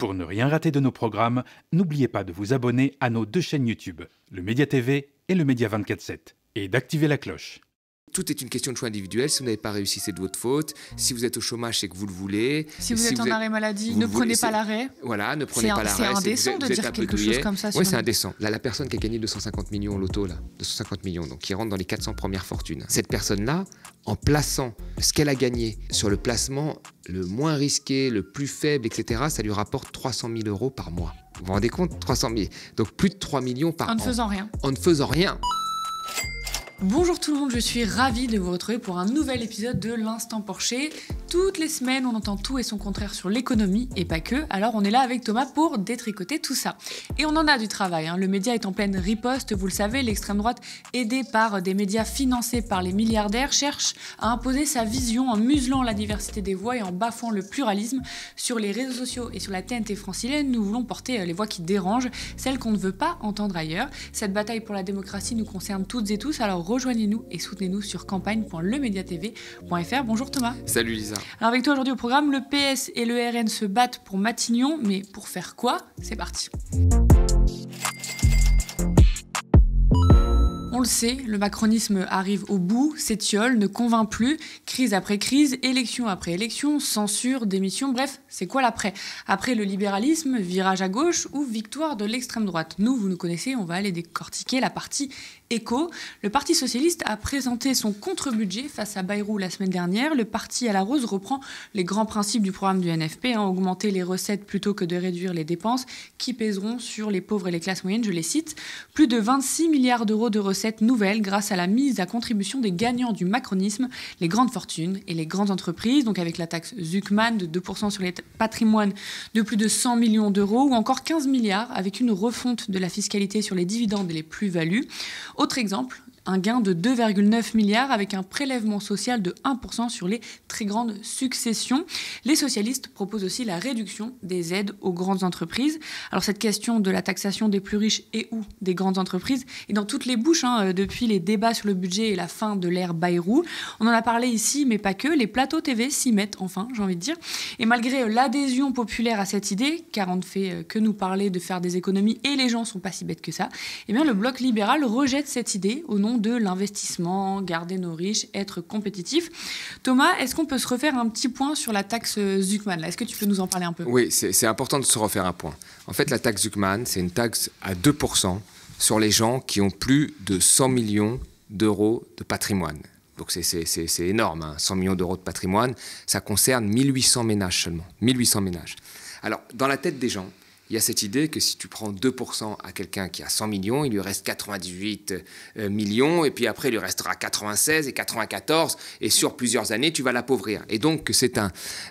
Pour ne rien rater de nos programmes, n'oubliez pas de vous abonner à nos deux chaînes YouTube, le Média TV et le Média 24/7, et d'activer la cloche. Tout est une question de choix individuel. Si vous n'avez pas réussi, c'est de votre faute. Si vous êtes au chômage, c'est que vous le voulez. Si vous êtes en arrêt maladie, ne prenez pas l'arrêt. Voilà, ne prenez pas l'arrêt. C'est indécent de dire quelque chose comme ça. Oui, c'est indécent. Là, la personne qui a gagné 250 millions au loto, là, 250 millions, donc qui rentre dans les 400 premières fortunes. Cette personne-là, en plaçant ce qu'elle a gagné sur le placement le moins risqué, le plus faible, etc., ça lui rapporte 300 000 euros par mois. Vous vous rendez compte? 300 000. Donc plus de 3 millions par an. En ne faisant rien. En ne faisant rien. Bonjour tout le monde, je suis ravie de vous retrouver pour un nouvel épisode de l'Instant Porcher. Toutes les semaines, on entend tout et son contraire sur l'économie et pas que, alors on est là avec Thomas pour détricoter tout ça. Et on en a du travail, hein. Le média est en pleine riposte, vous le savez, l'extrême droite, aidée par des médias financés par les milliardaires, cherche à imposer sa vision en muselant la diversité des voix et en bafouant le pluralisme. Sur les réseaux sociaux et sur la TNT francilienne, nous voulons porter les voix qui dérangent, celles qu'on ne veut pas entendre ailleurs. Cette bataille pour la démocratie nous concerne toutes et tous, alors rejoignez-nous et soutenez-nous sur campagne.lemediatv.fr. Bonjour Thomas. Salut Lisa. Alors avec toi aujourd'hui au programme, le PS et le RN se battent pour Matignon, mais pour faire quoi? C'est parti. On le sait, le macronisme arrive au bout, s'étiole, ne convainc plus, crise après crise, élection après élection, censure, démission, bref, c'est quoi l'après? Après le libéralisme, virage à gauche ou victoire de l'extrême droite? Nous, vous nous connaissez, on va aller décortiquer la partie éco. Le Parti socialiste a présenté son contre-budget face à Bayrou la semaine dernière. Le parti à la rose reprend les grands principes du programme du NFP, augmenter les recettes plutôt que de réduire les dépenses qui pèseront sur les pauvres et les classes moyennes, je les cite. Plus de 26 milliards d'euros de recettes nouvelles grâce à la mise à contribution des gagnants du macronisme, les grandes fortunes et les grandes entreprises, donc avec la taxe Zuckman de 2% sur les patrimoines de plus de 100 millions d'euros ou encore 15 milliards avec une refonte de la fiscalité sur les dividendes et les plus-values. Autre exemple, un gain de 2,9 milliards avec un prélèvement social de 1% sur les très grandes successions. Les socialistes proposent aussi la réduction des aides aux grandes entreprises. Alors cette question de la taxation des plus riches et ou des grandes entreprises est dans toutes les bouches depuis les débats sur le budget et la fin de l'ère Bayrou. On en a parlé ici, mais pas que. Les plateaux TV s'y mettent enfin, j'ai envie de dire. Et malgré l'adhésion populaire à cette idée, car on ne fait que nous parler de faire des économies et les gens sont pas si bêtes que ça, eh bien le bloc libéral rejette cette idée au nom de l'investissement, garder nos riches, être compétitif. Thomas, est-ce qu'on peut se refaire un petit point sur la taxe Zuckman là? Est-ce que tu peux nous en parler un peu? Oui, c'est important de se refaire un point. En fait, la taxe Zuckman, c'est une taxe à 2% sur les gens qui ont plus de 100 millions d'euros de patrimoine. Donc c'est énorme, hein. 100 millions d'euros de patrimoine, ça concerne 1800 ménages seulement. 1800 ménages. Alors, dans la tête des gens, il y a cette idée que si tu prends 2% à quelqu'un qui a 100 millions, il lui reste 98 millions, et puis après, il lui restera 96 et 94, et sur plusieurs années, tu vas l'appauvrir. Et donc, c'est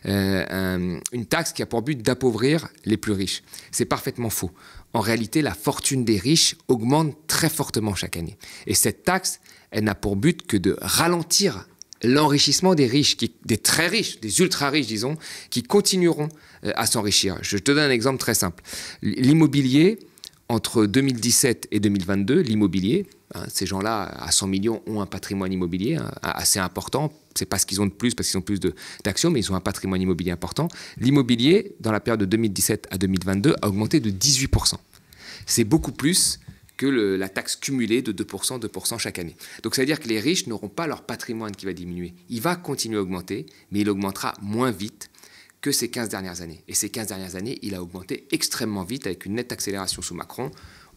une taxe qui a pour but d'appauvrir les plus riches. C'est parfaitement faux. En réalité, la fortune des riches augmente très fortement chaque année. Et cette taxe, elle n'a pour but que de ralentir l'enrichissement des riches, des très riches, des ultra riches, disons, qui continueront à s'enrichir. Je te donne un exemple très simple. L'immobilier, entre 2017 et 2022, l'immobilier, ces gens-là à 100 millions ont un patrimoine immobilier assez important. C'est pas ce qu'ils ont de plus, parce qu'ils ont plus d'actions, mais ils ont un patrimoine immobilier important. L'immobilier, dans la période de 2017 à 2022, a augmenté de 18%. C'est beaucoup plus que la taxe cumulée de 2% chaque année. Donc ça veut dire que les riches n'auront pas leur patrimoine qui va diminuer. Il va continuer à augmenter, mais il augmentera moins vite que ces 15 dernières années. Et ces 15 dernières années, il a augmenté extrêmement vite avec une nette accélération sous Macron.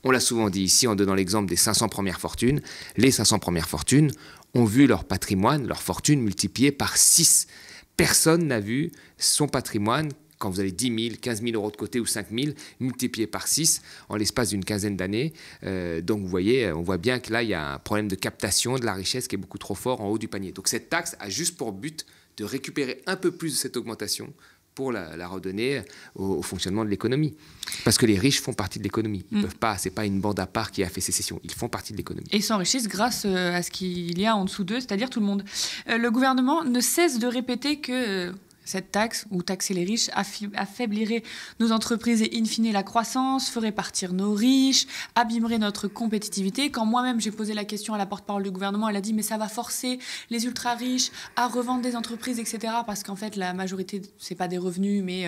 On l'a souvent dit ici en donnant l'exemple des 500 premières fortunes. Les 500 premières fortunes ont vu leur patrimoine, leur fortune multipliée par 6. Personne n'a vu son patrimoine, quand vous avez 10 000, 15 000 euros de côté ou 5 000, multiplié par 6 en l'espace d'une quinzaine d'années. Donc vous voyez, on voit bien que là, il y a un problème de captation de la richesse qui est beaucoup trop fort en haut du panier. Donc cette taxe a juste pour but de récupérer un peu plus de cette augmentation pour la redonner au fonctionnement de l'économie. Parce que les riches font partie de l'économie. Ils peuvent pas, c'est pas une bande à part qui a fait sécession. Ils font partie de l'économie. Et ils s'enrichissent grâce à ce qu'il y a en dessous d'eux, c'est-à-dire tout le monde. Le gouvernement ne cesse de répéter que cette taxe, ou taxer les riches, affaiblirait nos entreprises et in fine la croissance, ferait partir nos riches, abîmerait notre compétitivité. Quand moi-même j'ai posé la question à la porte-parole du gouvernement, elle a dit mais ça va forcer les ultra-riches à revendre des entreprises, etc. Parce qu'en fait la majorité, c'est pas des revenus, mais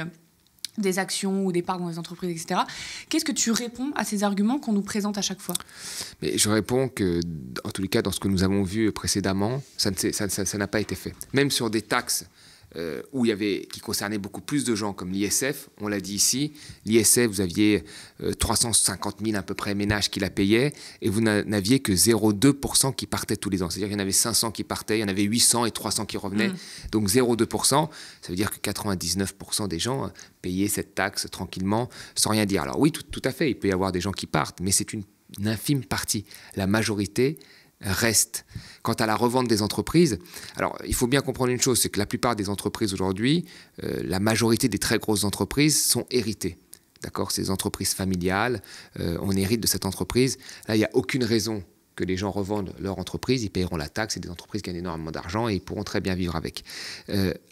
des actions ou des parts dans les entreprises, etc. Qu'est-ce que tu réponds à ces arguments qu'on nous présente à chaque fois? Mais je réponds que, en tous les cas, dans ce que nous avons vu précédemment, ça n'a pas été fait. Même sur des taxes qui concernaient beaucoup plus de gens, comme l'ISF, on l'a dit ici, l'ISF, vous aviez 350 000 à peu près ménages qui la payaient, et vous n'aviez que 0,2% qui partaient tous les ans. C'est-à-dire qu'il y en avait 500 qui partaient, il y en avait 800 et 300 qui revenaient. Donc 0,2%, ça veut dire que 99% des gens payaient cette taxe tranquillement, sans rien dire. Alors oui, tout à fait, il peut y avoir des gens qui partent, mais c'est une infime partie. La majorité reste. Quant à la revente des entreprises, alors il faut bien comprendre une chose, c'est que la plupart des entreprises aujourd'hui, la majorité des très grosses entreprises sont héritées. D'accord, ces entreprises familiales, on hérite de cette entreprise. Là, il n'y a aucune raison que les gens revendent leur entreprise, ils paieront la taxe, c'est des entreprises qui gagnent énormément d'argent et ils pourront très bien vivre avec.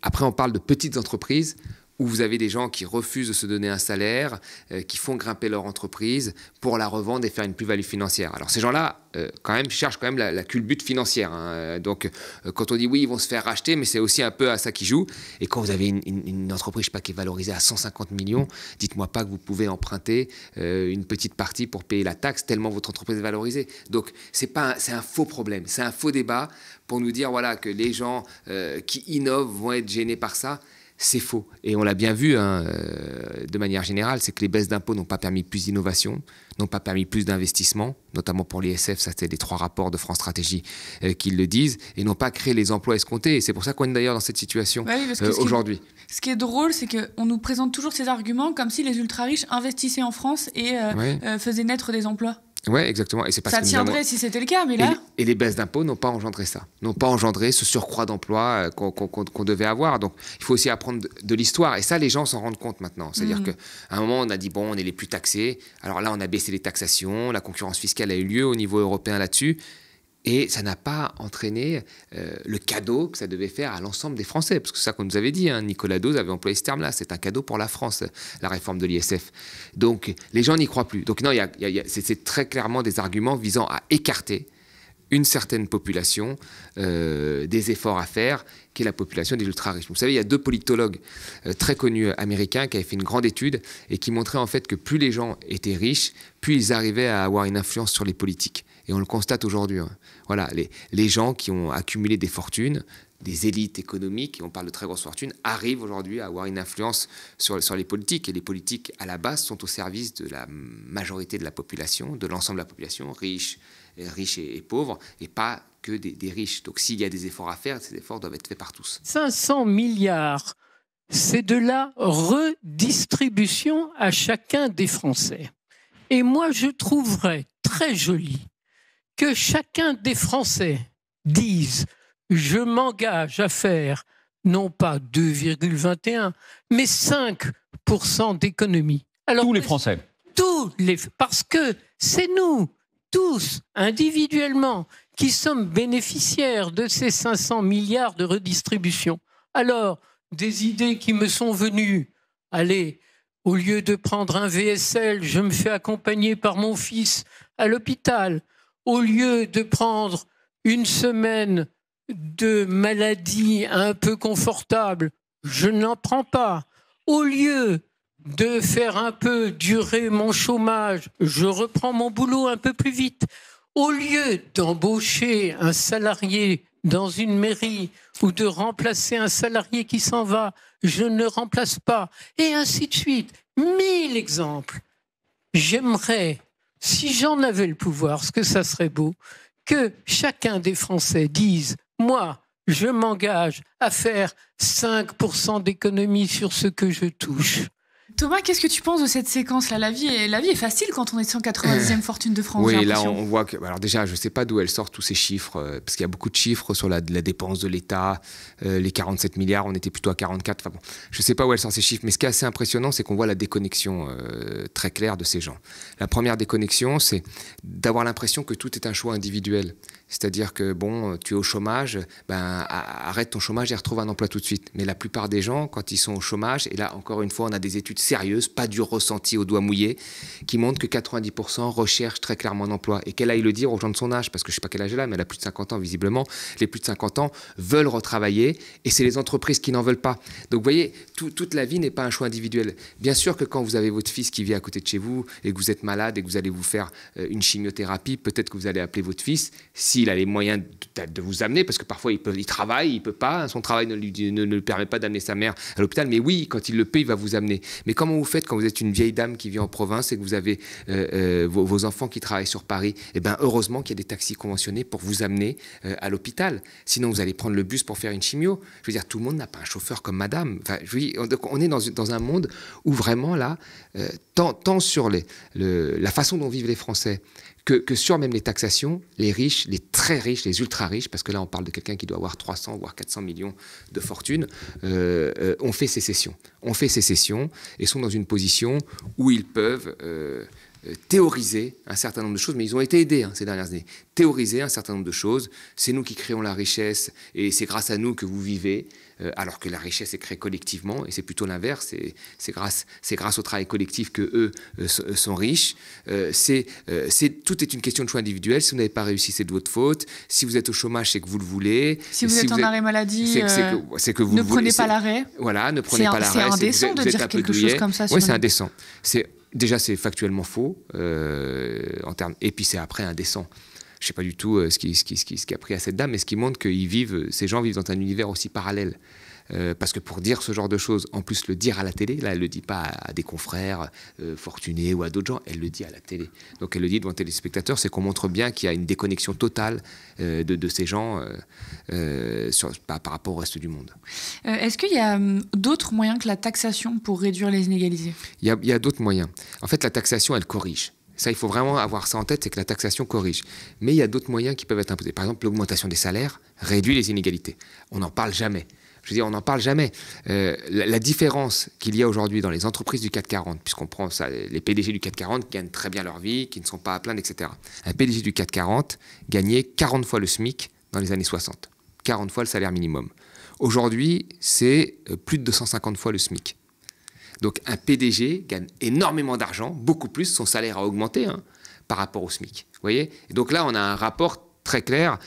Après, on parle de petites entreprises où vous avez des gens qui refusent de se donner un salaire, qui font grimper leur entreprise pour la revendre et faire une plus-value financière. Alors ces gens-là, cherchent quand même la culbute financière. Hein. Donc quand on dit oui, ils vont se faire racheter, mais c'est aussi un peu à ça qu'ils jouent. Et quand vous avez une entreprise, je sais pas, qui est valorisée à 150 millions, dites-moi pas que vous pouvez emprunter une petite partie pour payer la taxe, tellement votre entreprise est valorisée. Donc c'est un faux problème, c'est un faux débat pour nous dire voilà, que les gens qui innovent vont être gênés par ça. C'est faux. Et on l'a bien vu de manière générale, c'est que les baisses d'impôts n'ont pas permis plus d'innovation, n'ont pas permis plus d'investissement, notamment pour l'ISF, ça c'était les 3 rapports de France Stratégie qui le disent, et n'ont pas créé les emplois escomptés. Et c'est pour ça qu'on est d'ailleurs dans cette situation aujourd'hui. Ce qui est drôle, c'est qu'on nous présente toujours ces arguments comme si les ultra-riches investissaient en France et faisaient naître des emplois. Oui, exactement. Et c'est parce ça tiendrait si c'était le cas, mais là... Et les baisses d'impôts n'ont pas engendré ça, n'ont pas engendré ce surcroît d'emplois qu'on devait avoir. Donc, il faut aussi apprendre de l'histoire. Et ça, les gens s'en rendent compte maintenant. C'est-à-dire qu'à un moment, on a dit, bon, on est les plus taxés. Alors là, on a baissé les taxations. La concurrence fiscale a eu lieu au niveau européen là-dessus. Et ça n'a pas entraîné le cadeau que ça devait faire à l'ensemble des Français. Parce que c'est ça qu'on nous avait dit, hein. Nicolas Dose avait employé ce terme-là. C'est un cadeau pour la France, la réforme de l'ISF. Donc, les gens n'y croient plus. Donc, non, c'est très clairement des arguments visant à écarter une certaine population des efforts à faire, qui est la population des ultra-riches. Vous savez, il y a 2 politologues très connus américains qui avaient fait une grande étude et qui montraient en fait que plus les gens étaient riches, plus ils arrivaient à avoir une influence sur les politiques. Et on le constate aujourd'hui. Hein. Voilà, les gens qui ont accumulé des fortunes, des élites économiques, et on parle de très grosses fortunes, arrivent aujourd'hui à avoir une influence sur les politiques. Et les politiques, à la base, sont au service de la majorité de la population, de l'ensemble de la population, riches et pauvres, et pas que des riches. Donc s'il y a des efforts à faire, ces efforts doivent être faits par tous. 500 milliards, c'est de la redistribution à chacun des Français. Et moi, je trouverais très joli que chacun des Français dise « je m'engage à faire non pas 2,21, mais 5% d'économie ». Tous les Français. Parce que c'est nous, tous, individuellement, qui sommes bénéficiaires de ces 500 milliards de redistribution. Alors, des idées qui me sont venues, allez, au lieu de prendre un VSL, je me fais accompagner par mon fils à l'hôpital. Au lieu de prendre une semaine de maladie un peu confortable, je n'en prends pas. Au lieu de faire un peu durer mon chômage, je reprends mon boulot un peu plus vite. Au lieu d'embaucher un salarié dans une mairie ou de remplacer un salarié qui s'en va, je ne remplace pas. Et ainsi de suite. 1000 exemples. J'aimerais, si j'en avais le pouvoir, ce que ça serait beau, que chacun des Français dise « moi, je m'engage à faire 5% d'économie sur ce que je touche ». Thomas, qu'est-ce que tu penses de cette séquence-là ? La vie est facile quand on est 190e fortune de France. Oui, là on voit que... Alors déjà, je ne sais pas d'où elle sort tous ces chiffres, parce qu'il y a beaucoup de chiffres sur la dépense de l'État, les 47 milliards, on était plutôt à 44. Enfin bon, je ne sais pas où elle sort ces chiffres, mais ce qui est assez impressionnant, c'est qu'on voit la déconnexion très claire de ces gens. La première déconnexion, c'est d'avoir l'impression que tout est un choix individuel. C'est-à-dire que, bon, tu es au chômage, arrête ton chômage et retrouve un emploi tout de suite. Mais la plupart des gens, quand ils sont au chômage, et là, encore une fois, on a des études sérieuses, pas du ressenti au doigt mouillé, qui montrent que 90% recherchent très clairement un emploi. Et qu'elle aille le dire aux gens de son âge, parce que je ne sais pas quel âge elle a, mais elle a plus de 50 ans, visiblement. Les plus de 50 ans veulent retravailler, et c'est les entreprises qui n'en veulent pas. Donc, vous voyez, toute la vie n'est pas un choix individuel. Bien sûr que quand vous avez votre fils qui vit à côté de chez vous, et que vous êtes malade, et que vous allez vous faire une chimiothérapie, peut-être que vous allez appeler votre fils, s'il a les moyens de vous amener, parce que parfois il travaille, il ne peut pas, son travail ne lui permet pas d'amener sa mère à l'hôpital, mais oui, quand il le peut, il va vous amener. Mais comment vous faites quand vous êtes une vieille dame qui vit en province et que vous avez vos enfants qui travaillent sur Paris? Eh bien, heureusement qu'il y a des taxis conventionnés pour vous amener à l'hôpital. Sinon, vous allez prendre le bus pour faire une chimio. Je veux dire, tout le monde n'a pas un chauffeur comme madame. Enfin, on est dans un monde où vraiment, là, tant sur la façon dont vivent les Français, que sur même les taxations, les riches, les très riches, les ultra riches, parce que là on parle de quelqu'un qui doit avoir 300 voire 400 millions de fortune, ont fait sécession. Et sont dans une position où ils peuvent théoriser un certain nombre de choses, mais ils ont été aidés ces dernières années. Théoriser un certain nombre de choses, c'est nous qui créons la richesse et c'est grâce à nous que vous vivez, alors que la richesse est créée collectivement et c'est plutôt l'inverse, c'est grâce au travail collectif que eux sont riches. Tout est une question de choix individuel. Si vous n'avez pas réussi, c'est de votre faute. Si vous êtes au chômage, c'est que vous le voulez. Si vous êtes en arrêt maladie, c'est que vous ne prenez pas l'arrêt. Voilà, ne prenez pas l'arrêt. C'est indécent de dire quelque chose comme ça. Oui, c'est indécent. Déjà, c'est factuellement faux, en termes. Et puis, c'est après indécent. Je ne sais pas du tout ce qui a pris à cette dame, mais ce qui montre que ces gens vivent dans un univers aussi parallèle. Parce que pour dire ce genre de choses, en plus le dire à la télé, là elle ne le dit pas à des confrères fortunés ou à d'autres gens, elle le dit à la télé. Donc elle le dit devant téléspectateurs, c'est qu'on montre bien qu'il y a une déconnexion totale de ces gens par rapport au reste du monde. Est-ce qu'il y a d'autres moyens que la taxation pour réduire les inégalités? Il y a d'autres moyens. En fait, la taxation, elle corrige. Ça, il faut vraiment avoir ça en tête, c'est que la taxation corrige. Mais il y a d'autres moyens qui peuvent être imposés. Par exemple, l'augmentation des salaires réduit les inégalités. On n'en parle jamais. Je veux dire, on n'en parle jamais. La différence qu'il y a aujourd'hui dans les entreprises du CAC 40, puisqu'on prend ça, les PDG du CAC 40 gagnent très bien leur vie, qui ne sont pas à plaindre, etc. Un PDG du CAC 40 gagnait 40 fois le SMIC dans les années 60. 40 fois le salaire minimum. Aujourd'hui, c'est plus de 250 fois le SMIC. Donc un PDG gagne énormément d'argent, beaucoup plus, son salaire a augmenté par rapport au SMIC. Vous voyez ? Et donc là, on a un rapport très clair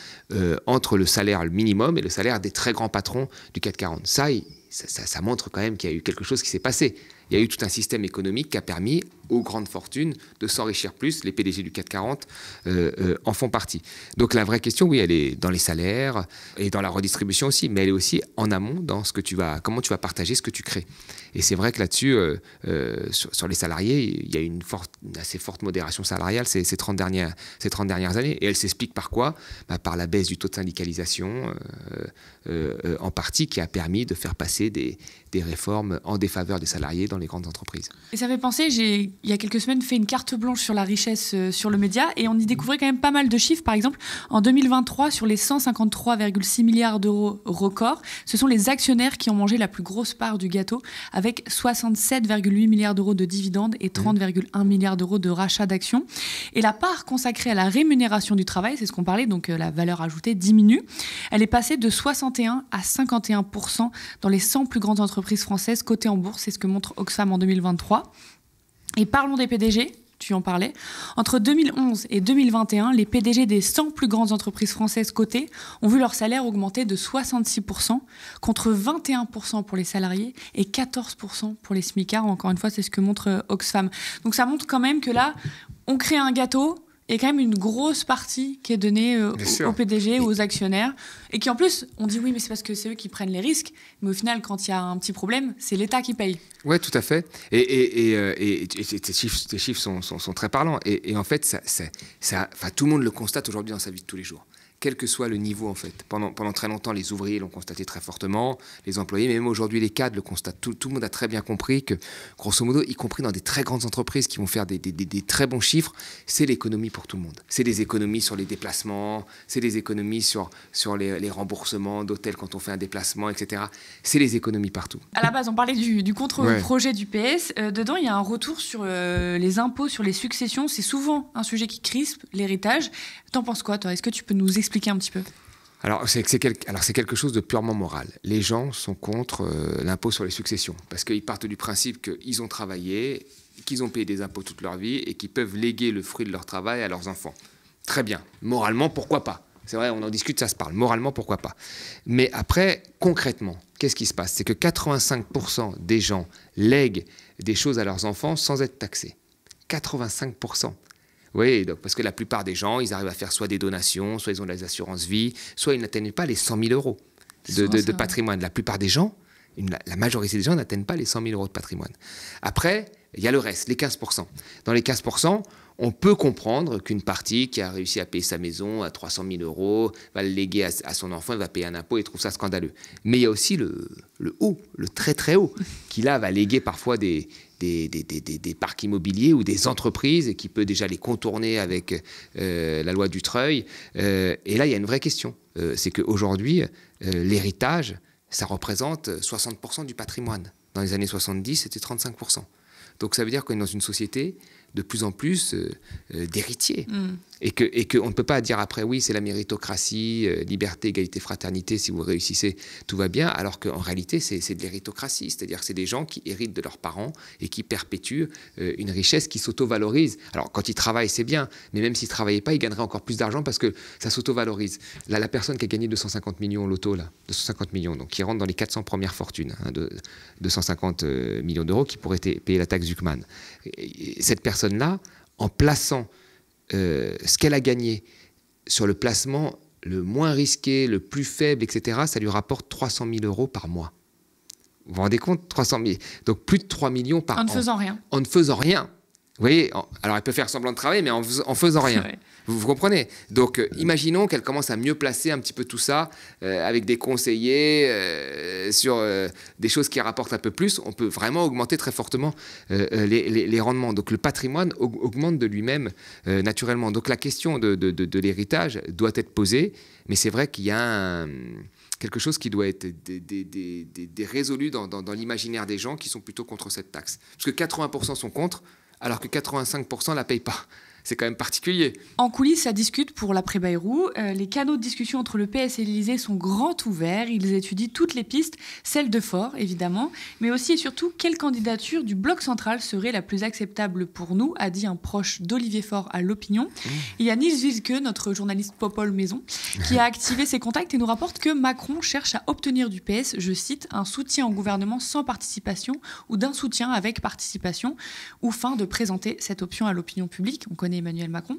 entre le salaire minimum et le salaire des très grands patrons du CAC 40. Ça montre quand même qu'il y a eu quelque chose qui s'est passé. Il y a eu tout un système économique qui a permis aux grandes fortunes de s'enrichir plus. Les PDG du CAC 40 en font partie. Donc la vraie question, oui, elle est dans les salaires et dans la redistribution aussi, mais elle est aussi en amont dans comment tu vas partager ce que tu crées. Et c'est vrai que là-dessus, sur les salariés, il y a une assez forte modération salariale ces 30 dernières années. Et elle s'explique par quoi ? Par la baisse du taux de syndicalisation, en partie, qui a permis de faire passer des réformes en défaveur des salariés dans les grandes entreprises. Et ça fait penser, il y a quelques semaines, fait une carte blanche sur la richesse sur le média et on y découvrait quand même pas mal de chiffres. Par exemple, en 2023, sur les 153,6 milliards d'euros records, ce sont les actionnaires qui ont mangé la plus grosse part du gâteau avec 67,8 milliards d'euros de dividendes et 30,1 milliards d'euros de rachat d'actions. Et la part consacrée à la rémunération du travail, c'est ce qu'on parlait, donc la valeur ajoutée diminue. Elle est passée de 61 à 51% dans les 100 plus grandes entreprises françaises cotées en bourse. C'est ce que montre Oxfam en 2023. Et parlons des PDG, tu en parlais. Entre 2011 et 2021, les PDG des 100 plus grandes entreprises françaises cotées ont vu leur salaire augmenter de 66%, contre 21% pour les salariés et 14% pour les smicards. Encore une fois, c'est ce que montre Oxfam. Donc ça montre quand même que là, on crée un gâteau, et quand même une grosse partie qui est donnée aux PDG, aux actionnaires, et qui en plus, on dit oui, mais c'est parce que c'est eux qui prennent les risques, mais au final, quand il y a un petit problème, c'est l'État qui paye. Oui, tout à fait. Et tes chiffres sont très parlants. Et en fait, tout le monde le constate aujourd'hui dans sa vie de tous les jours. Quel que soit le niveau, en fait. Pendant très longtemps, les ouvriers l'ont constaté très fortement, les employés, mais même aujourd'hui, les cadres le constatent. Tout le monde a très bien compris que, grosso modo, y compris dans des très grandes entreprises qui vont faire des très bons chiffres, c'est l'économie pour tout le monde. C'est des économies sur les déplacements, c'est des économies sur les remboursements d'hôtels quand on fait un déplacement, etc. C'est les économies partout. À la base, on parlait du contre-projet du PS. Dedans, il y a un retour sur les impôts, sur les successions. C'est souvent un sujet qui crispe, l'héritage. T'en penses quoi, toi ? Est-ce que tu peux nous expliquer expliquer un petit peu? Alors, c'est quelque chose de purement moral. Les gens sont contre l'impôt sur les successions parce qu'ils partent du principe qu'ils ont travaillé, qu'ils ont payé des impôts toute leur vie et qu'ils peuvent léguer le fruit de leur travail à leurs enfants. Très bien. Moralement, pourquoi pas? C'est vrai, on en discute, ça se parle. Moralement, pourquoi pas? Mais après, concrètement, qu'est-ce qui se passe? C'est que 85% des gens lèguent des choses à leurs enfants sans être taxés. 85%. Oui, donc, parce que la plupart des gens, ils arrivent à faire soit des donations, soit ils ont des assurances vie, soit ils n'atteignent pas les 100 000 euros de patrimoine. La plupart des gens, la majorité des gens n'atteignent pas les 100 000 euros de patrimoine. Après, il y a le reste, les 15%. Dans les 15%, on peut comprendre qu'une partie qui a réussi à payer sa maison à 300 000 euros va le léguer à son enfant, il va payer un impôt et trouve ça scandaleux. Mais il y a aussi le haut, le très très haut, qui là va léguer parfois des parcs immobiliers ou des entreprises et qui peut déjà les contourner avec la loi Dutreuil. Et là, il y a une vraie question. C'est qu'aujourd'hui, l'héritage, ça représente 60% du patrimoine. Dans les années 70, c'était 35%. Donc ça veut dire qu'on est dans une société de plus en plus d'héritiers. Et qu'on ne peut pas dire après, oui, c'est la méritocratie, liberté, égalité, fraternité, si vous réussissez, tout va bien, alors qu'en réalité, c'est de l'héritocratie. C'est-à-dire que c'est des gens qui héritent de leurs parents et qui perpétuent une richesse qui s'auto-valorise. Alors, quand ils travaillent, c'est bien, mais même s'ils ne travaillaient pas, ils gagneraient encore plus d'argent parce que ça s'auto-valorise. Là, la personne qui a gagné 250 millions au loto, là, 250 millions, donc qui rentre dans les 400 premières fortunes, de 250 millions d'euros, qui pourraient payer la taxe Zuckman. Cette personne-là, en plaçant ce qu'elle a gagné sur le placement le moins risqué, le plus faible, etc., ça lui rapporte 300 000 euros par mois. Vous vous rendez compte? 300 000. Donc plus de 3 millions par an. En ne faisant rien. En ne faisant rien. Vous voyez, alors elle peut faire semblant de travailler, mais en faisant rien. Ouais. Vous comprenez? Donc, imaginons qu'elle commence à mieux placer un petit peu tout ça avec des conseillers sur des choses qui rapportent un peu plus. On peut vraiment augmenter très fortement les rendements. Donc, le patrimoine augmente de lui-même naturellement. Donc, la question de l'héritage doit être posée, mais c'est vrai qu'il y a quelque chose qui doit être résolu dans l'imaginaire des gens qui sont plutôt contre cette taxe. Parce que 80% sont contre, alors que 85% ne la payent pas. C'est quand même particulier. En coulisses, ça discute pour l'après-Bayrou. Les canaux de discussion entre le PS et l'Élysée sont grands ouverts. Ils étudient toutes les pistes, celle de Faure, évidemment, mais aussi et surtout, quelle candidature du bloc central serait la plus acceptable pour nous, a dit un proche d'Olivier Faure à l'Opinion. Il y a Niels Wilke, notre journaliste Popol Maison, qui a activé ses contacts et nous rapporte que Macron cherche à obtenir du PS, je cite, un soutien au gouvernement sans participation ou d'un soutien avec participation, ou fin de présenter cette option à l'opinion publique. On connaît Emmanuel Macron.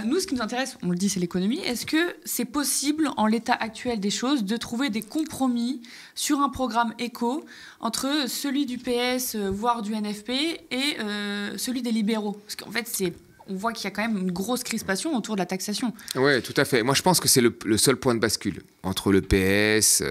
Nous, ce qui nous intéresse, on le dit, c'est l'économie. Est-ce que c'est possible, en l'état actuel des choses, de trouver des compromis sur un programme éco entre celui du PS, voire du NFP, et celui des libéraux? Parce qu'en fait, on voit qu'il y a quand même une grosse crispation autour de la taxation. Oui, tout à fait. Moi, je pense que c'est le seul point de bascule entre le PS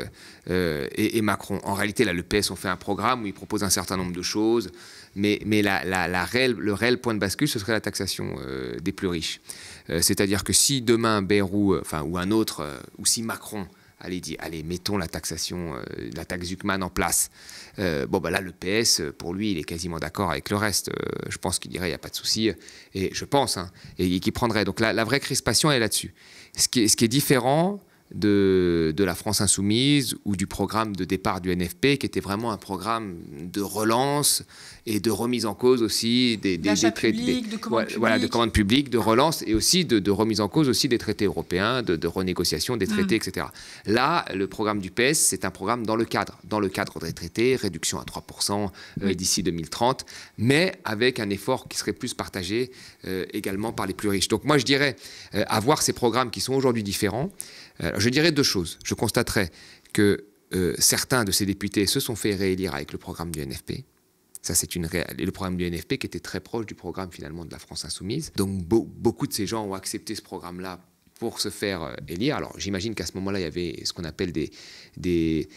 et Macron. En réalité, là, le PS, on fait un programme où il propose un certain nombre de choses, mais le réel point de bascule, ce serait la taxation des plus riches. C'est-à-dire que si demain, Bayrou, ou un autre, ou si Macron allez, mettons la taxation, la taxe Zuckman en place. Là, le PS, pour lui, il est quasiment d'accord avec le reste. Je pense qu'il dirait, il n'y a pas de souci. Et je pense, et qu'il prendrait. Donc la vraie crispation, elle est là-dessus. Ce qui est différent de la France Insoumise ou du programme de départ du NFP, qui était vraiment un programme de relance et de remise en cause aussi de commandes publiques, de relance et aussi de remise en cause aussi des traités européens, de renégociation des traités, etc. Là, le programme du PS, c'est un programme dans le cadre des traités, réduction à 3% d'ici 2030, mais avec un effort qui serait plus partagé également par les plus riches. Donc moi, je dirais, avoir ces programmes qui sont aujourd'hui différents, je dirais deux choses. Je constaterai que certains de ces députés se sont fait réélire avec le programme du NFP. Ça, c'est le programme du NFP qui était très proche du programme finalement de la France Insoumise. Donc beaucoup de ces gens ont accepté ce programme-là pour se faire élire. Alors j'imagine qu'à ce moment-là, il y avait ce qu'on appelle des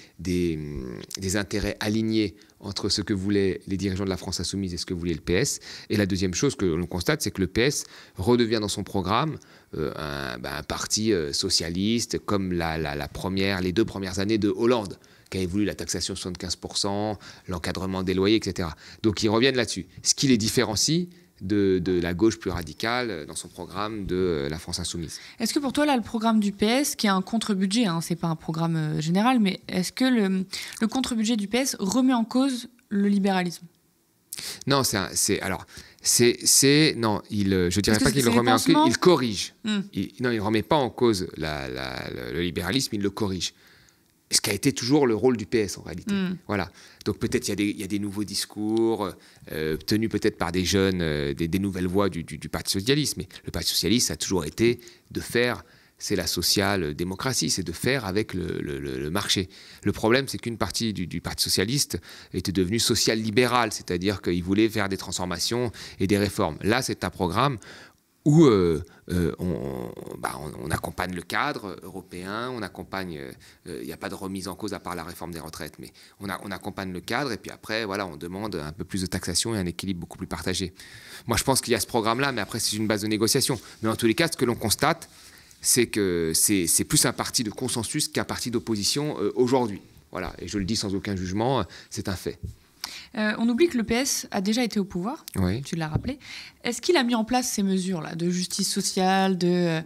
intérêts alignés entre ce que voulaient les dirigeants de la France Insoumise et ce que voulait le PS. Et la deuxième chose que l'on constate, c'est que le PS redevient dans son programme un parti socialiste comme les 2 premières années de Hollande, qui avait voulu la taxation 75%, l'encadrement des loyers, etc. Donc ils reviennent là-dessus. Ce qui les différencie, de la gauche plus radicale dans son programme de la France Insoumise. Est-ce que pour toi, là, le programme du PS, qui est un contre-budget, hein, c'est pas un programme général, mais est-ce que le contre-budget du PS remet en cause le libéralisme? Non, je dirais pas qu'il le remet en cause, il corrige. Il ne remet pas en cause le libéralisme, il le corrige. Ce qui a été toujours le rôle du PS en réalité. Voilà. Donc peut-être il y a des nouveaux discours tenus peut-être par des jeunes, des nouvelles voix du Parti socialiste. Mais le Parti socialiste, ça a toujours été de faire, c'est la social-démocratie, c'est de faire avec le marché. Le problème, c'est qu'une partie du Parti socialiste était devenue social-libérale, c'est-à-dire qu'il voulait faire des transformations et des réformes. Là, c'est un programme où on accompagne le cadre européen, on accompagne, il n'y a pas de remise en cause à part la réforme des retraites, mais on accompagne le cadre et puis après, voilà, on demande un peu plus de taxation et un équilibre beaucoup plus partagé. Moi, je pense qu'il y a ce programme-là, mais après, c'est une base de négociation. Mais en tous les cas, ce que l'on constate, c'est que c'est plus un parti de consensus qu'un parti d'opposition aujourd'hui. Voilà, et je le dis sans aucun jugement, c'est un fait. On oublie que le PS a déjà été au pouvoir, oui. Tu l'as rappelé. Est-ce qu'il a mis en place ces mesures-là de justice sociale, de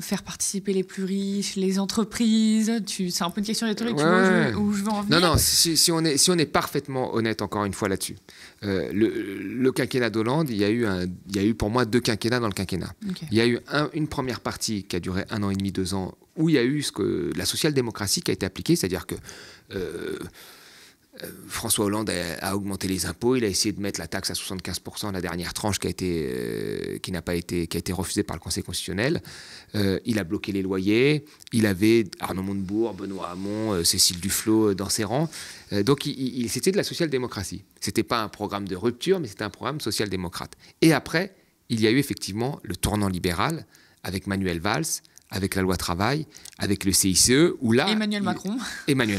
faire participer les plus riches, les entreprises? C'est un peu une question rhétorique, tu vois où je veux en venir. Non, si on est parfaitement honnête encore une fois là-dessus, le quinquennat d'Hollande, il y a eu pour moi 2 quinquennats dans le quinquennat. Okay. Il y a eu une première partie qui a duré 1 an et demi, 2 ans, où il y a eu la social-démocratie qui a été appliquée, c'est-à-dire que François Hollande a augmenté les impôts, il a essayé de mettre la taxe à 75%, la dernière tranche qui a été refusée par le Conseil constitutionnel. Il a bloqué les loyers, il avait Arnaud Montebourg, Benoît Hamon, Cécile Duflot dans ses rangs. Donc c'était de la social-démocratie. C'était pas un programme de rupture, mais c'était un programme social-démocrate. Et après, il y a eu effectivement le tournant libéral avec Manuel Valls, avec la loi travail, avec le CICE, où là... Emmanuel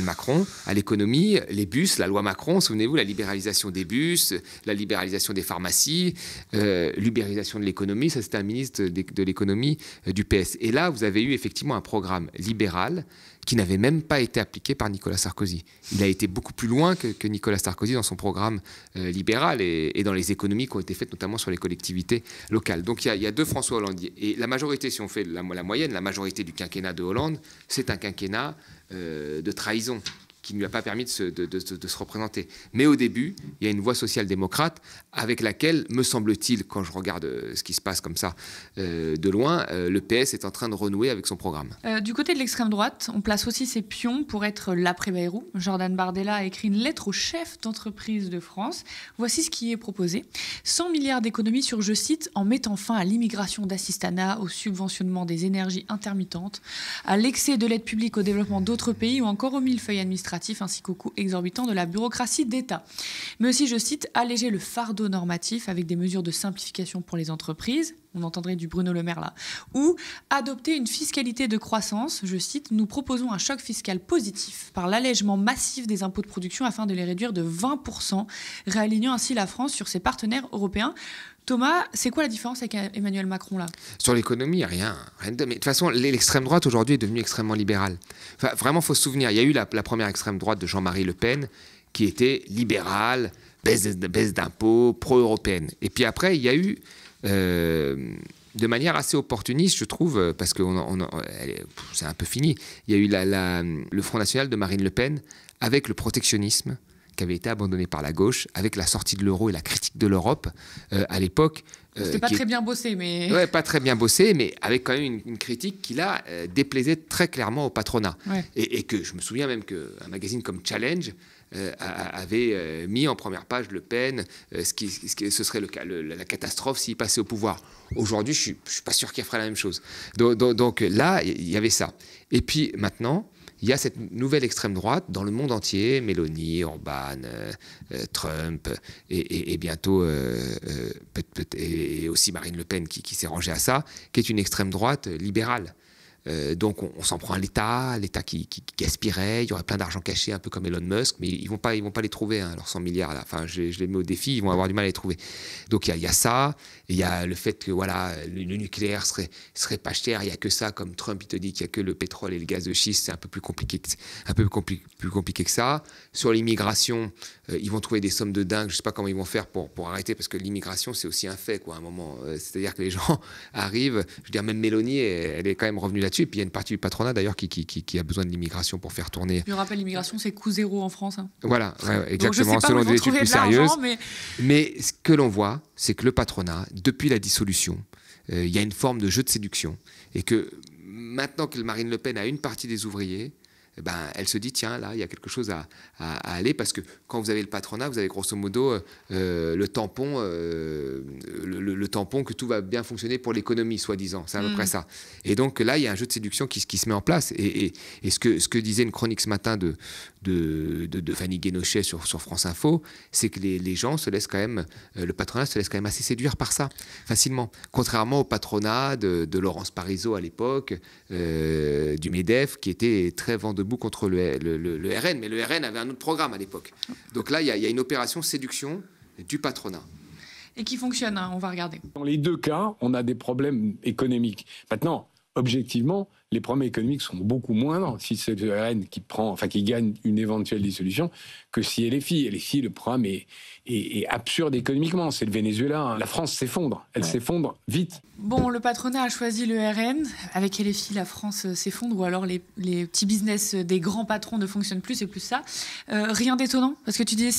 Macron, à l'économie, les bus, la loi Macron, souvenez-vous, la libéralisation des bus, la libéralisation des pharmacies, libéralisation de l'économie, ça c'était un ministre de l'économie du PS. Et là, vous avez eu effectivement un programme libéral qui n'avait même pas été appliqué par Nicolas Sarkozy. Il a été beaucoup plus loin que Nicolas Sarkozy dans son programme libéral et dans les économies qui ont été faites notamment sur les collectivités locales. Donc il y a 2 François Hollande. Et la majorité, si on fait la moyenne, la majorité du quinquennat de Hollande, c'est un quinquennat de trahison qui ne lui a pas permis de se représenter. Mais au début, il y a une voie social-démocrate avec laquelle, me semble-t-il, quand je regarde ce qui se passe comme ça de loin, le PS est en train de renouer avec son programme. Du côté de l'extrême droite, on place aussi ses pions pour être l'après-Bayrou. Jordan Bardella a écrit une lettre au chef d'entreprise de France. Voici ce qui est proposé. 100 milliards d'économies sur, je cite, en mettant fin à l'immigration d'assistanat, au subventionnement des énergies intermittentes, à l'excès de l'aide publique au développement d'autres pays ou encore au millefeuille administratif ainsi qu'au coût exorbitant de la bureaucratie d'État. Mais aussi, je cite, alléger le fardeau normatif avec des mesures de simplification pour les entreprises, on entendrait du Bruno Le Maire là, ou adopter une fiscalité de croissance, je cite, nous proposons un choc fiscal positif par l'allègement massif des impôts de production afin de les réduire de 20%, réalignant ainsi la France sur ses partenaires européens. Thomas, c'est quoi la différence avec Emmanuel Macron là? Sur l'économie, rien de... Mais de toute façon, l'extrême droite aujourd'hui est devenue extrêmement libérale. Enfin, vraiment, il faut se souvenir, il y a eu la première extrême droite de Jean-Marie Le Pen qui était libérale, baisse d'impôts, pro-européenne. Et puis après, il y a eu, de manière assez opportuniste, je trouve, parce que c'est un peu fini, il y a eu le Front National de Marine Le Pen avec le protectionnisme qui avait été abandonné par la gauche, avec la sortie de l'euro et la critique de l'Europe à l'époque. C'était pas très bien bossé, mais... Ouais, pas très bien bossé, mais avec quand même une critique qui, là, déplaisait très clairement au patronat. Ouais. Et que je me souviens même qu'un magazine comme Challenge avait mis en première page Le Pen, ce serait la catastrophe s'il passait au pouvoir. Aujourd'hui, je ne suis pas sûr qu'il ferait la même chose. Donc là, il y avait ça. Et puis maintenant... Il y a cette nouvelle extrême droite dans le monde entier, Mélanie, Orban, Trump et bientôt et aussi Marine Le Pen qui s'est rangée à ça, qui est une extrême droite libérale. Donc on s'en prend à l'État qui aspirait, il y aurait plein d'argent caché, un peu comme Elon Musk, mais ils vont pas les trouver, hein, leurs 100 milliards là. Enfin, je les mets au défi, ils vont avoir du mal à les trouver. Donc il y a ça, et il y a le fait que voilà, le nucléaire serait pas cher, il y a que ça, comme Trump il te dit qu'il y a que le pétrole et le gaz de schiste, c'est un peu plus compliqué que ça. Sur l'immigration, ils vont trouver des sommes de dingue, je sais pas comment ils vont faire pour arrêter, parce que l'immigration c'est aussi un fait quoi, à un moment. C'est-à-dire que les gens arrivent, je veux dire même Mélanie, elle est quand même revenue là-dessus. Et puis il y a une partie du patronat d'ailleurs qui a besoin de l'immigration pour faire tourner. Je rappelle, l'immigration c'est coût zéro en France. Hein. Voilà, ouais, exactement, selon des études plus sérieuses. Mais ce que l'on voit, c'est que le patronat, depuis la dissolution, il y a une forme de jeu de séduction. Et que maintenant que Marine Le Pen a une partie des ouvriers, elle se dit, tiens, là, il y a quelque chose à aller, parce que quand vous avez le patronat, vous avez grosso modo le tampon que tout va bien fonctionner pour l'économie, soi-disant. C'est à peu près ça. Et donc là, il y a un jeu de séduction qui se met en place. Et ce que disait une chronique ce matin de Fanny Guénochet sur France Info, c'est que les gens se laissent quand même, le patronat se laisse quand même assez séduire par ça, facilement. Contrairement au patronat de Laurence Parisot à l'époque, du MEDEF, qui était très vent debout contre le RN, mais le RN avait un autre programme à l'époque. Donc là, il y a une opération séduction du patronat. Et qui fonctionne, hein, on va regarder. Dans les deux cas, on a des problèmes économiques. Maintenant, objectivement, les problèmes économiques sont beaucoup moindres si c'est le RN qui gagne une éventuelle dissolution que si LFI. LFI, le problème est absurde économiquement. C'est le Venezuela. Hein. La France s'effondre. Elle s'effondre vite. Bon, le patronat a choisi le RN. Avec LFI, la France s'effondre, ou alors les petits business des grands patrons ne fonctionnent plus, c'est plus ça. Rien d'étonnant, parce que tu disais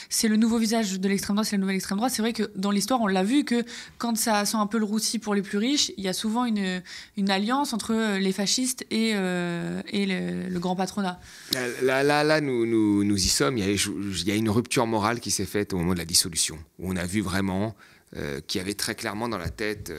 c'est le nouveau visage de l'extrême droite, c'est la nouvelle extrême droite. C'est vrai que dans l'histoire, on l'a vu que quand ça sent un peu le roussi pour les plus riches, il y a souvent une alliance entre les fascistes et le grand patronat. Là nous y sommes. Il y a une rupture morale qui s'est faite au moment de la dissolution, où on a vu vraiment qu'il y avait très clairement dans la tête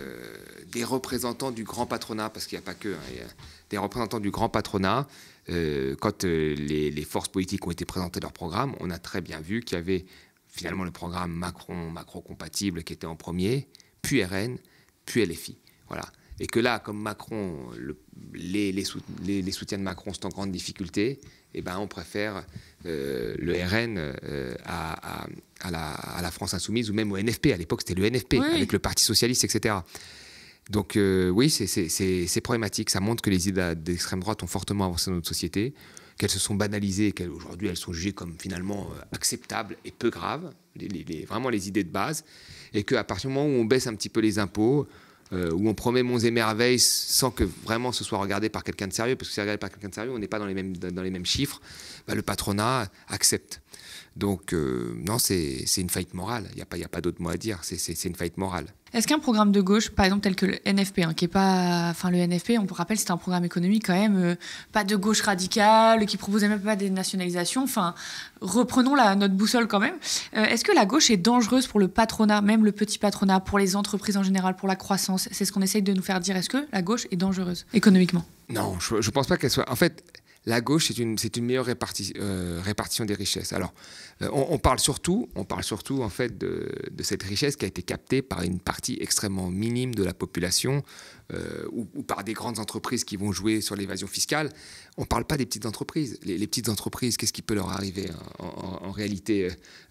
des représentants du grand patronat, parce qu'il n'y a pas que, il y a des représentants du grand patronat. Quand les forces politiques ont été présentées leur programme, on a très bien vu qu'il y avait finalement le programme Macron-compatible qui était en premier, puis RN, puis LFI. Voilà. Et que là, comme Macron, les soutiens de Macron sont en grande difficulté, on préfère le RN à la France Insoumise, ou même au NFP. À l'époque, c'était le NFP, oui, avec le Parti Socialiste, etc. Donc oui, c'est problématique. Ça montre que les idées d'extrême droite ont fortement avancé dans notre société, qu'elles se sont banalisées, et qu'aujourd'hui, elles sont jugées comme finalement acceptables et peu graves, vraiment les idées de base, et qu'à partir du moment où on baisse un petit peu les impôts, où on promet monts et merveilles sans que vraiment ce soit regardé par quelqu'un de sérieux, parce que si c'est regardé par quelqu'un de sérieux, on n'est pas dans les mêmes chiffres, le patronat accepte. Donc non, c'est une faillite morale, il n'y a pas d'autre mot à dire, c'est une faillite morale. Est-ce qu'un programme de gauche, par exemple tel que le NFP, qui est pas, le NFP, on peut rappeler, c'est un programme économique quand même, pas de gauche radicale, qui proposait même pas des nationalisations. Reprenons notre boussole quand même. Est-ce que la gauche est dangereuse pour le patronat, même le petit patronat, pour les entreprises en général, pour la croissance? C'est ce qu'on essaye de nous faire dire. Est-ce que la gauche est dangereuse économiquement? Non, je pense pas qu'elle soit. En fait, la gauche, c'est une meilleure répartition des richesses. Alors, on parle surtout en fait de cette richesse qui a été captée par une partie extrêmement minime de la population, ou par des grandes entreprises qui vont jouer sur l'évasion fiscale. On ne parle pas des petites entreprises. Les petites entreprises, qu'est-ce qui peut leur arriver en réalité,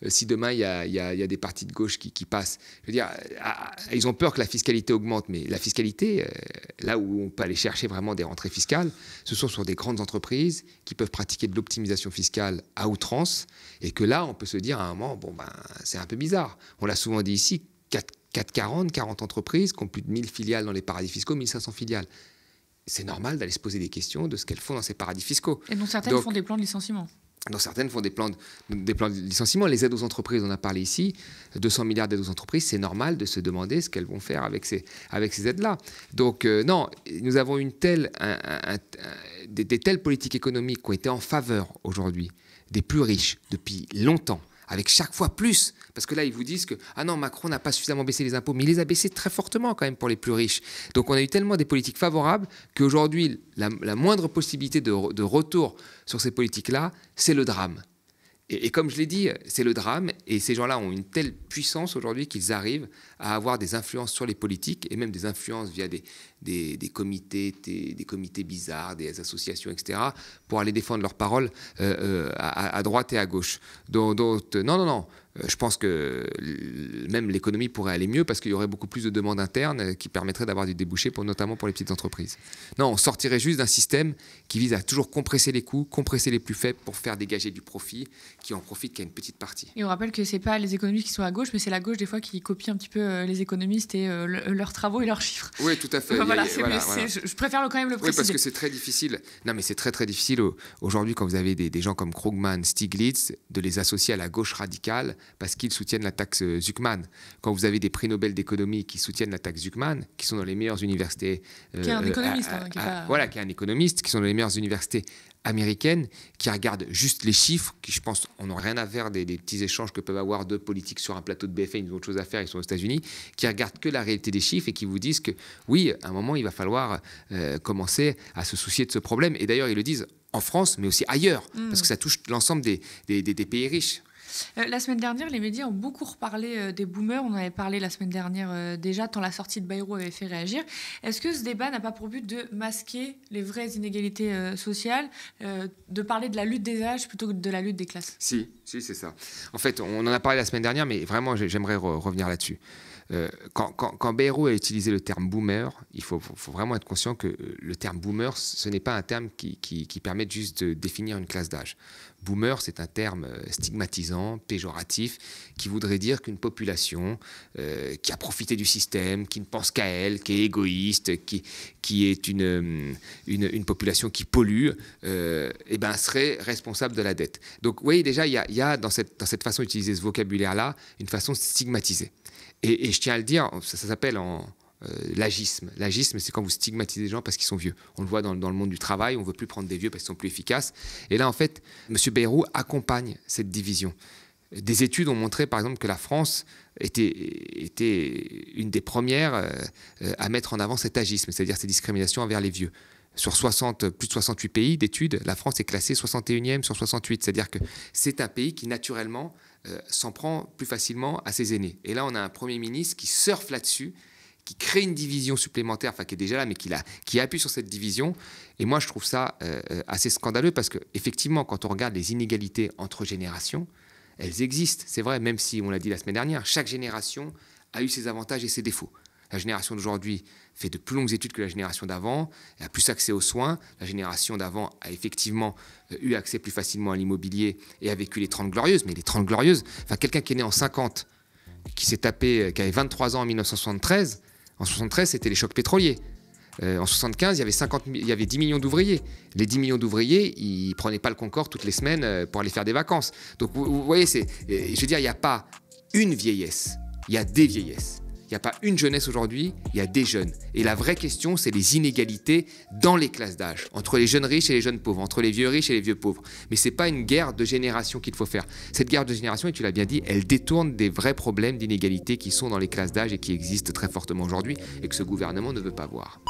si demain il y a des partis de gauche qui passent? Je veux dire, ils ont peur que la fiscalité augmente, mais la fiscalité, là où on peut aller chercher vraiment des rentrées fiscales, ce sont sur des grandes entreprises qui peuvent pratiquer de l'optimisation fiscale à outrance, et que là, on peut se dire à un moment, c'est un peu bizarre. On l'a souvent dit ici, 40 entreprises qui ont plus de 1000 filiales dans les paradis fiscaux, 1500 filiales. C'est normal d'aller se poser des questions de ce qu'elles font dans ces paradis fiscaux. Et dont certaines font des plans de licenciement. Donc certaines font des plans de licenciement. Les aides aux entreprises, on en a parlé ici, 200 milliards d'aides aux entreprises, c'est normal de se demander ce qu'elles vont faire avec ces aides-là. Donc non, nous avons des telles politiques économiques qui ont été en faveur aujourd'hui des plus riches depuis longtemps, avec chaque fois plus, parce que là, ils vous disent que « Ah non, Macron n'a pas suffisamment baissé les impôts », mais il les a baissés très fortement quand même pour les plus riches. Donc on a eu tellement des politiques favorables qu'aujourd'hui, la moindre possibilité de retour sur ces politiques-là, c'est le drame. Et comme je l'ai dit, c'est le drame. Et ces gens-là ont une telle puissance aujourd'hui qu'ils arrivent à avoir des influences sur les politiques et même des influences via des comités bizarres, des associations, etc., pour aller défendre leurs paroles à droite et à gauche. Donc, non. Je pense que même l'économie pourrait aller mieux parce qu'il y aurait beaucoup plus de demandes internes qui permettraient d'avoir des débouchés, notamment pour les petites entreprises. Non, on sortirait juste d'un système qui vise à toujours compresser les coûts, compresser les plus faibles pour faire dégager du profit, qui en profite qu'à une petite partie. Et on rappelle que ce n'est pas les économistes qui sont à gauche, mais c'est la gauche des fois qui copie un petit peu les économistes et leurs travaux et leurs chiffres. Oui, tout à fait. Voilà. Je préfère quand même le préciser. Oui, parce que c'est très difficile. Non, mais c'est très très difficile aujourd'hui quand vous avez des gens comme Krugman, Stiglitz, de les associer à la gauche radicale parce qu'ils soutiennent la taxe Zucman. Quand vous avez des prix Nobel d'économie qui soutiennent la taxe Zucman, qui sont dans les meilleures universités... qui est un économiste. Voilà, qui est un économiste, qui sont dans les meilleures universités américaines, qui regardent juste les chiffres, qui, je pense, n'ont rien à faire des petits échanges que peuvent avoir deux politiques sur un plateau de BFM, ils ont autre chose à faire, ils sont aux États-Unis, qui regardent que la réalité des chiffres et qui vous disent que, oui, à un moment, il va falloir commencer à se soucier de ce problème. Et d'ailleurs, ils le disent en France, mais aussi ailleurs, parce que ça touche l'ensemble des pays riches. La semaine dernière, les médias ont beaucoup reparlé des boomers. On en avait parlé la semaine dernière déjà, tant la sortie de Bayrou avait fait réagir. Est-ce que ce débat n'a pas pour but de masquer les vraies inégalités sociales, de parler de la lutte des âges plutôt que de la lutte des classes ? Si, c'est ça. En fait, on en a parlé la semaine dernière, mais vraiment, j'aimerais revenir là-dessus. Quand Bayrou a utilisé le terme boomer, il faut vraiment être conscient que le terme boomer, ce n'est pas un terme qui permet juste de définir une classe d'âge. Boomer, c'est un terme stigmatisant, péjoratif, qui voudrait dire qu'une population qui a profité du système, qui ne pense qu'à elle, qui est égoïste, qui est une population qui pollue, serait responsable de la dette. Donc, vous voyez, déjà, il y a dans cette façon d'utiliser ce vocabulaire-là, une façon stigmatisée. Et je tiens à le dire, ça s'appelle l'agisme. L'agisme, c'est quand vous stigmatisez les gens parce qu'ils sont vieux. On le voit dans le monde du travail, on ne veut plus prendre des vieux parce qu'ils sont plus efficaces. Et là, en fait, M. Bayrou accompagne cette division. Des études ont montré, par exemple, que la France était une des premières à mettre en avant cet agisme, c'est-à-dire ces discriminations envers les vieux. Sur plus de 68 pays d'études, la France est classée 61e sur 68. C'est-à-dire que c'est un pays qui, naturellement, s'en prend plus facilement à ses aînés. Et là, on a un Premier ministre qui surfe là-dessus, qui crée une division supplémentaire, qui est déjà là, mais qui appuie sur cette division. Et moi, je trouve ça assez scandaleux parce qu'effectivement, quand on regarde les inégalités entre générations, elles existent. C'est vrai, même si, on l'a dit la semaine dernière, chaque génération a eu ses avantages et ses défauts. La génération d'aujourd'hui fait de plus longues études que la génération d'avant, elle a plus accès aux soins. La génération d'avant a effectivement eu accès plus facilement à l'immobilier et a vécu les 30 Glorieuses. Mais les 30 Glorieuses, quelqu'un qui est né en 50, qui avait 23 ans en 1973, en 73, c'était les chocs pétroliers. En 75, il y avait 10 millions d'ouvriers. Les 10 millions d'ouvriers, ils ne prenaient pas le Concorde toutes les semaines pour aller faire des vacances. Donc, vous voyez, je veux dire, il n'y a pas une vieillesse, il y a des vieillesses. Il n'y a pas une jeunesse aujourd'hui, il y a des jeunes. Et la vraie question, c'est les inégalités dans les classes d'âge, entre les jeunes riches et les jeunes pauvres, entre les vieux riches et les vieux pauvres. Mais ce n'est pas une guerre de génération qu'il faut faire. Cette guerre de génération, et tu l'as bien dit, elle détourne des vrais problèmes d'inégalité qui sont dans les classes d'âge et qui existent très fortement aujourd'hui et que ce gouvernement ne veut pas voir.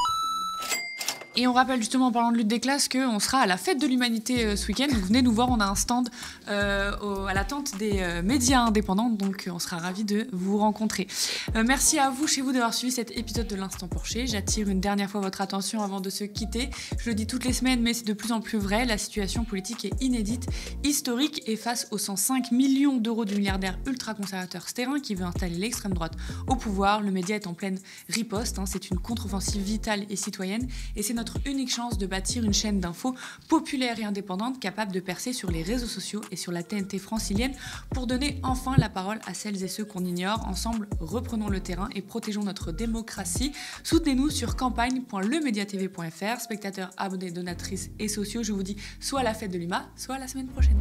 Et on rappelle justement en parlant de lutte des classes qu'on sera à la fête de l'humanité ce week-end. Donc venez nous voir, on a un stand à l'attente des médias indépendants. Donc on sera ravis de vous rencontrer. Merci à vous, chez vous, d'avoir suivi cet épisode de l'Instant Porcher. J'attire une dernière fois votre attention avant de se quitter. Je le dis toutes les semaines, mais c'est de plus en plus vrai. La situation politique est inédite, historique, et face aux 105 millions d'euros du milliardaire ultra-conservateur Sterrin qui veut installer l'extrême droite au pouvoir, le média est en pleine riposte. C'est une contre-offensive vitale et citoyenne. Et c'est notre unique chance de bâtir une chaîne d'infos populaire et indépendante capable de percer sur les réseaux sociaux et sur la TNT francilienne pour donner enfin la parole à celles et ceux qu'on ignore. Ensemble, reprenons le terrain et protégeons notre démocratie. Soutenez-nous sur campagne.lemediatv.fr. Spectateurs, abonnés, donatrices et sociaux, je vous dis soit à la fête de l'UMA, soit à la semaine prochaine.